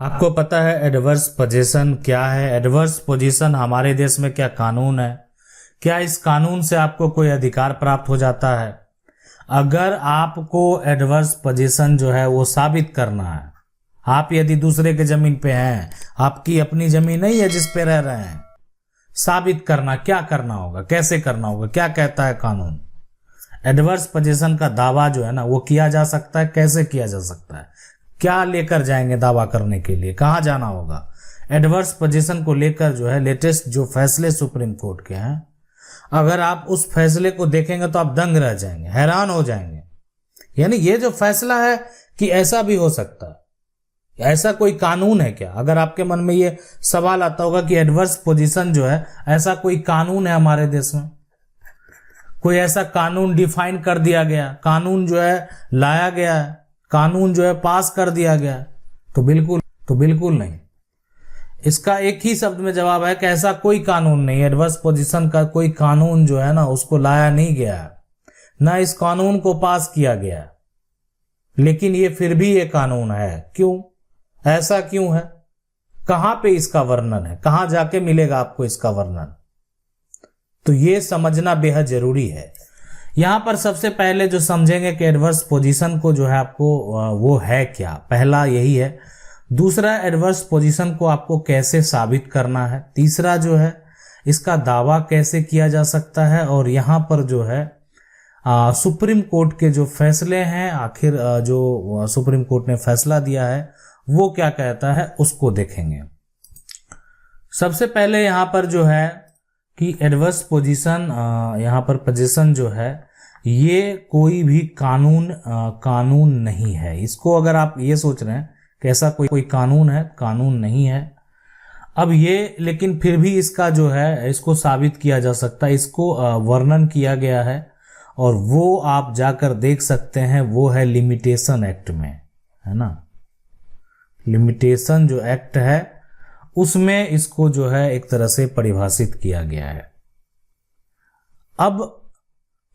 आपको पता है एडवर्स पोजीशन क्या है? एडवर्स पोजीशन हमारे देश में क्या कानून है? क्या इस कानून से आपको कोई अधिकार प्राप्त हो जाता है? अगर आपको एडवर्स पोजीशन जो है वो साबित करना है, आप यदि दूसरे के जमीन पे हैं, आपकी अपनी जमीन नहीं है जिस पे रह रहे हैं, साबित करना, क्या करना होगा, कैसे करना होगा, क्या कहता है कानून? एडवर्स पोजीशन का दावा जो है ना वो किया जा सकता है। कैसे किया जा सकता है? क्या लेकर जाएंगे दावा करने के लिए? कहाँ जाना होगा? एडवर्स पोजीशन को लेकर जो है लेटेस्ट जो फैसले सुप्रीम कोर्ट के हैं, अगर आप उस फैसले को देखेंगे तो आप दंग रह जाएंगे, हैरान हो जाएंगे। यानी ये जो फैसला है कि ऐसा भी हो सकता है, ऐसा कोई कानून है क्या? अगर आपके मन में ये सवाल आता होगा कि एडवर्स पोजीशन जो है, ऐसा कोई कानून है हमारे देश में? कोई ऐसा कानून डिफाइन कर दिया गया, कानून जो है लाया गया है, कानून जो है पास कर दिया गया? तो बिल्कुल नहीं। इसका एक ही शब्द में जवाब है कि ऐसा कोई कानून नहीं। एडवर्स पोजीशन का कोई कानून जो है ना उसको लाया नहीं गया है, ना इस कानून को पास किया गया है, लेकिन ये फिर भी ये कानून है। क्यों? ऐसा क्यों है? कहां पे इसका वर्णन है? कहां जाके मिलेगा आपको इसका वर्णन? तो ये समझना बेहद जरूरी है। यहां पर सबसे पहले जो समझेंगे कि एडवर्स पोजीशन को जो है आपको वो है क्या, पहला यही है। दूसरा, एडवर्स पोजीशन को आपको कैसे साबित करना है। तीसरा जो है इसका दावा कैसे किया जा सकता है। और यहां पर जो है सुप्रीम कोर्ट के जो फैसले हैं, आखिर जो सुप्रीम कोर्ट ने फैसला दिया है वो क्या कहता है उसको देखेंगे। सबसे पहले यहां पर जो है कि एडवर्स पोजीशन, यहाँ पर पोजीशन जो है ये कोई भी कानून नहीं है। इसको अगर आप ये सोच रहे हैं कि ऐसा कोई कानून है, कानून नहीं है। अब ये लेकिन फिर भी इसका जो है इसको साबित किया जा सकता है, इसको वर्णन किया गया है और वो आप जाकर देख सकते हैं। वो है लिमिटेशन एक्ट में, है ना। लिमिटेशन जो एक्ट है उसमें इसको जो है एक तरह से परिभाषित किया गया है। अब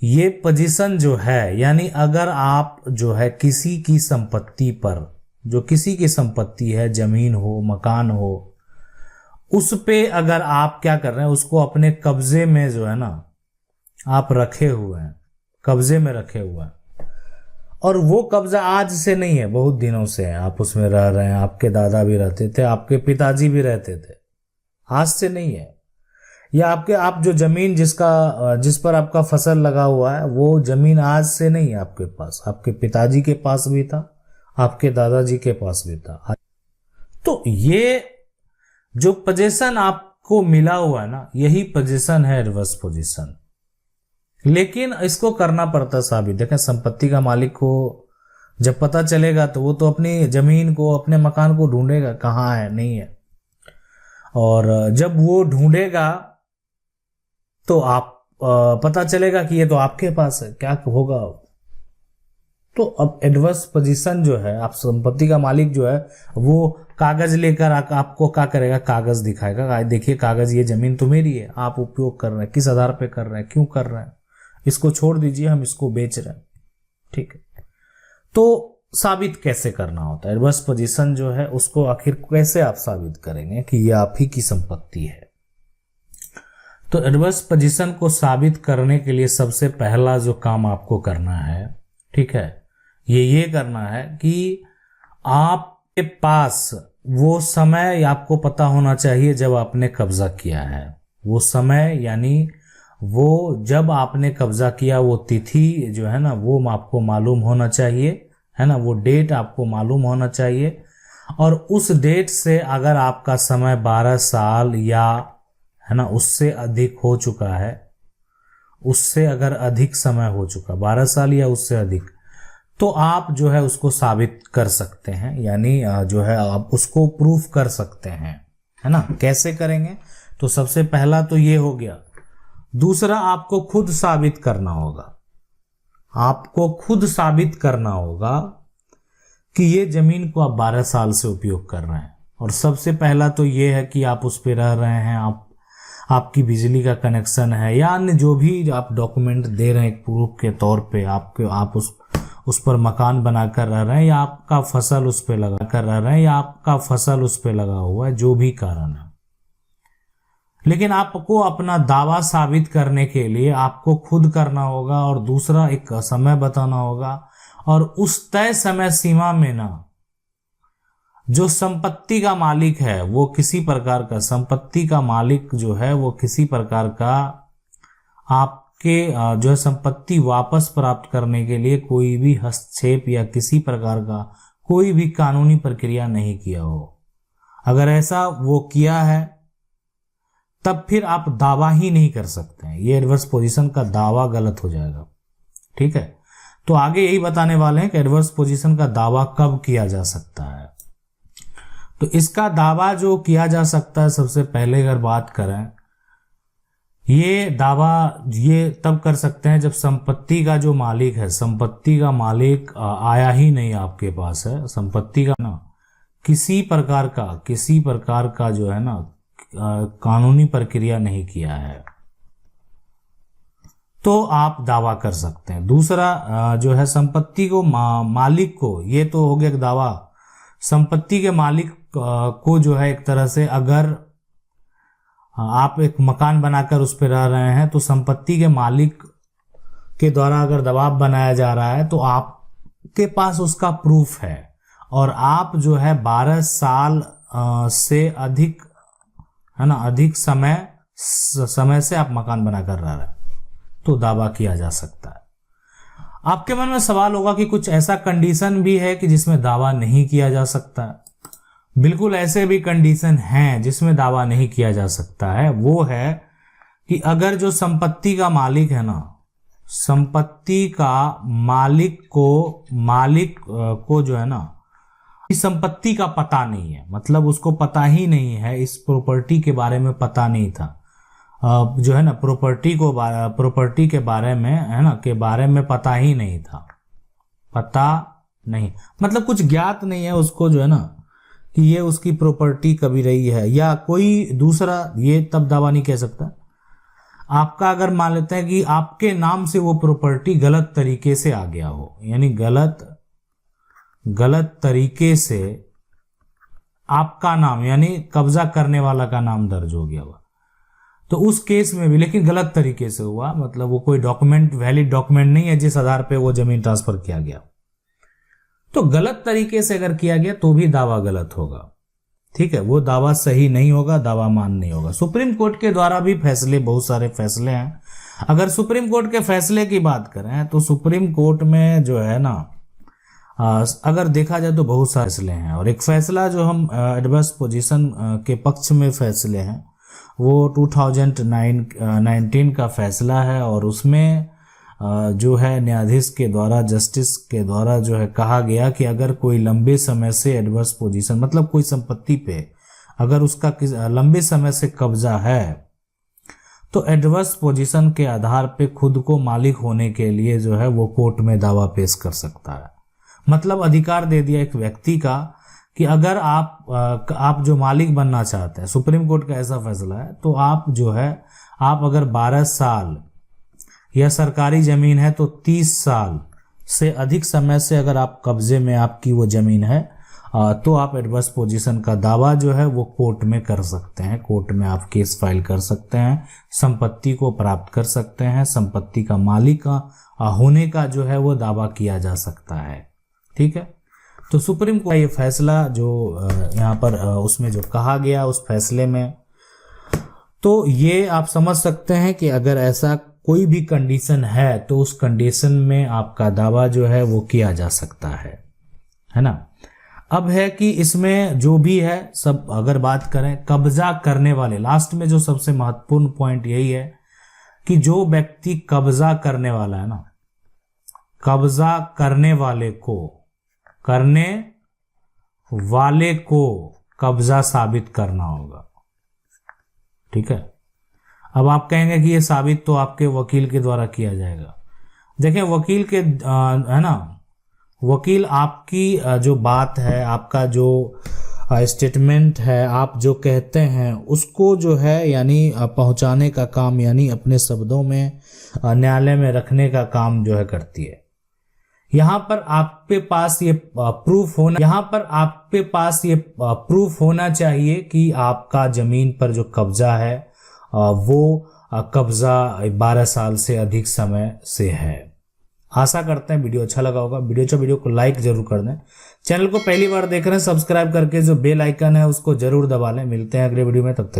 ये पोजीशन जो है, यानी अगर आप जो है किसी की संपत्ति पर, जो किसी की संपत्ति है, जमीन हो, मकान हो, उस पे अगर आप क्या कर रहे हैं, उसको अपने कब्जे में जो है ना आप रखे हुए हैं, कब्जे में रखे हुए हैं, और वो कब्जा आज से नहीं है, बहुत दिनों से है, आप उसमें रह रहे हैं, आपके दादा भी रहते थे, आपके पिताजी भी रहते थे, आज से नहीं है। या आप जो जमीन जिस पर आपका फसल लगा हुआ है वो जमीन आज से नहीं है आपके पास, आपके पिताजी के पास भी था, आपके दादाजी के पास भी था। तो ये जो पोजीशन आपको मिला हुआ है ना, यही पोजीशन है एडवर्स पोजीशन। लेकिन इसको करना पड़ता साबित। देखें, संपत्ति का मालिक को जब पता चलेगा तो वो तो अपनी जमीन को, अपने मकान को ढूंढेगा, कहाँ है, नहीं है। और जब वो ढूंढेगा तो आप पता चलेगा कि ये तो आपके पास है, क्या होगा? तो अब एडवर्स पोजीशन जो है, आप संपत्ति का मालिक जो है वो कागज लेकर आपको क्या करेगा, कागज दिखाएगा, देखिए कागज, ये जमीन तो मेरी है, आप उपयोग कर रहे हैं, किस आधार पे कर रहे हैं, क्यों कर रहे हैं, इसको छोड़ दीजिए, हम इसको बेच रहे हैं, ठीक है। तो साबित कैसे करना होता है एडवर्स पोजीशन जो है, उसको आखिर कैसे आप साबित करेंगे कि ये आप ही की संपत्ति है? तो एडवर्स पोजीशन को साबित करने के लिए सबसे पहला जो काम आपको करना है, ठीक है, ये करना है कि आपके पास वो समय आपको पता होना चाहिए जब आपने कब्जा किया है। वो समय यानी वो जब आपने कब्जा किया, वो तिथि जो है ना वो आपको मालूम होना चाहिए, है ना, वो डेट आपको मालूम होना चाहिए। और उस डेट से अगर आपका समय 12 साल या, है ना, उससे अधिक हो चुका है, उससे अगर अधिक समय हो चुका, 12 साल या उससे अधिक, तो आप जो है उसको साबित कर सकते हैं, यानी जो है आप उसको प्रूफ कर सकते हैं, है ना। कैसे करेंगे? तो सबसे पहला तो ये हो गया। दूसरा, आपको खुद साबित करना होगा, आपको खुद साबित करना होगा कि ये जमीन को आप 12 साल से उपयोग कर रहे हैं। और सबसे पहला तो ये है कि आप उस पर रह रहे हैं, आपकी बिजली का कनेक्शन है, या अन्य जो भी आप डॉक्यूमेंट दे रहे हैं एक प्रूफ के तौर पे, आप उस पर मकान बनाकर रह रहे हैं, या आपका फसल उस पर लगा कर रह रहे हैं, या आपका फसल उस पर लगा हुआ है, जो भी कारण है, लेकिन आपको अपना दावा साबित करने के लिए आपको खुद करना होगा और दूसरा एक समय बताना होगा, और उस तय समय सीमा में ना जो संपत्ति का मालिक है वो किसी प्रकार का, संपत्ति का मालिक जो है वो किसी प्रकार का आपके जो है संपत्ति वापस प्राप्त करने के लिए कोई भी हस्तक्षेप या किसी प्रकार का कोई भी कानूनी प्रक्रिया नहीं किया हो। अगर ऐसा वो किया है तब फिर आप दावा ही नहीं कर सकते हैं, ये एडवर्स पोजीशन का दावा गलत हो जाएगा। ठीक है, तो आगे यही बताने वाले हैं कि एडवर्स पोजीशन का दावा कब किया जा सकता है। तो इसका दावा जो किया जा सकता है, सबसे पहले अगर बात करें, ये दावा ये तब कर सकते हैं जब संपत्ति का जो मालिक है, संपत्ति का मालिक आया ही नहीं आपके पास है, संपत्ति का ना किसी प्रकार का जो है ना कानूनी प्रक्रिया नहीं किया है, तो आप दावा कर सकते हैं। दूसरा जो है संपत्ति को मालिक को, ये तो हो गया एक दावा। संपत्ति के मालिक को जो है एक तरह से, अगर आप एक मकान बनाकर उस पर रह रहे हैं तो संपत्ति के मालिक के द्वारा अगर दबाव बनाया जा रहा है तो आपके पास उसका प्रूफ है, और आप जो है 12 साल से अधिक है ना, अधिक समय से आप मकान बनाकर रह रहे हैं, तो दावा किया जा सकता है। आपके मन में सवाल होगा कि कुछ ऐसा कंडीशन भी है कि जिसमें दावा नहीं किया जा सकता है। बिल्कुल ऐसे भी कंडीशन हैं जिसमें दावा नहीं किया जा सकता है। वो है कि अगर जो संपत्ति का मालिक है ना, संपत्ति का मालिक को जो है ना इस संपत्ति का पता नहीं है, मतलब उसको पता ही नहीं है, इस प्रॉपर्टी के बारे में पता नहीं था, जो है ना प्रॉपर्टी के बारे में है ना के बारे में पता ही नहीं था, पता नहीं मतलब कुछ ज्ञात नहीं है उसको, जो है ना कि ये उसकी प्रॉपर्टी कभी रही है या कोई दूसरा, ये तब दावा नहीं कह सकता। आपका अगर मान लेते हैं कि आपके नाम से वो प्रॉपर्टी गलत तरीके से आ गया हो, यानी गलत तरीके से आपका नाम यानी कब्जा करने वाला का नाम दर्ज हो गया हुआ, तो उस केस में भी, लेकिन गलत तरीके से हुआ, मतलब वो कोई डॉक्यूमेंट, वैलिड डॉक्यूमेंट नहीं है जिस आधार पे वो जमीन ट्रांसफर किया गया, तो गलत तरीके से अगर किया गया तो भी दावा गलत होगा। ठीक है, वो दावा सही नहीं होगा, दावा मान नहीं होगा। सुप्रीम कोर्ट के द्वारा भी फैसले, बहुत सारे फैसले हैं। अगर सुप्रीम कोर्ट के फैसले की बात करें तो सुप्रीम कोर्ट में जो है ना अगर देखा जाए तो बहुत सारे फैसले हैं, और एक फैसला जो हम एडवर्स पोजीशन के पक्ष में फैसले हैं वो 2019 का फैसला है, और उसमें जो है न्यायाधीश के द्वारा, जस्टिस के द्वारा जो है कहा गया कि अगर कोई लंबे समय से एडवर्स पोजीशन, मतलब कोई संपत्ति पे अगर उसका लंबे समय से कब्जा है तो एडवर्स पोजीशन के आधार पे खुद को मालिक होने के लिए जो है वो कोर्ट में दावा पेश कर सकता है। मतलब अधिकार दे दिया एक व्यक्ति का कि अगर आप जो मालिक बनना चाहते हैं, सुप्रीम कोर्ट का ऐसा फैसला है, तो आप जो है आप अगर 12 साल या सरकारी जमीन है तो 30 साल से अधिक समय से अगर आप कब्जे में आपकी वो जमीन है तो आप एडवर्स पोजीशन का दावा जो है वो कोर्ट में कर सकते हैं। कोर्ट में आप केस फाइल कर सकते हैं, संपत्ति को प्राप्त कर सकते हैं, संपत्ति का मालिक होने का जो है वो दावा किया जा सकता है। ठीक है, तो सुप्रीम कोर्ट का ये फैसला जो यहाँ पर उसमें जो कहा गया उस फैसले में, तो ये आप समझ सकते हैं कि अगर ऐसा कोई भी कंडीशन है तो उस कंडीशन में आपका दावा जो है वो किया जा सकता है ना। अब है कि इसमें जो भी है सब, अगर बात करें कब्जा करने वाले, लास्ट में जो सबसे महत्वपूर्ण पॉइंट यही है कि जो व्यक्ति कब्जा करने वाला है ना, कब्जा करने वाले को कब्जा साबित करना होगा। ठीक है, अब आप कहेंगे कि ये साबित तो आपके वकील के द्वारा किया जाएगा। देखें, वकील के है ना, वकील आपकी जो बात है, आपका जो स्टेटमेंट है, आप जो कहते हैं उसको जो है यानी पहुंचाने का काम, यानी अपने शब्दों में न्यायालय में रखने का काम जो है करती है। यहाँ पर आपके पास ये प्रूफ होना चाहिए कि आपका जमीन पर जो कब्जा है वो कब्जा 12 साल से अधिक समय से है। आशा करते हैं वीडियो अच्छा लगा होगा। वीडियो को लाइक जरूर कर दें। चैनल को पहली बार देख रहे हैं, सब्सक्राइब करके जो बेल आइकन है उसको जरूर दबा लें। मिलते हैं अगले वीडियो में, तब तक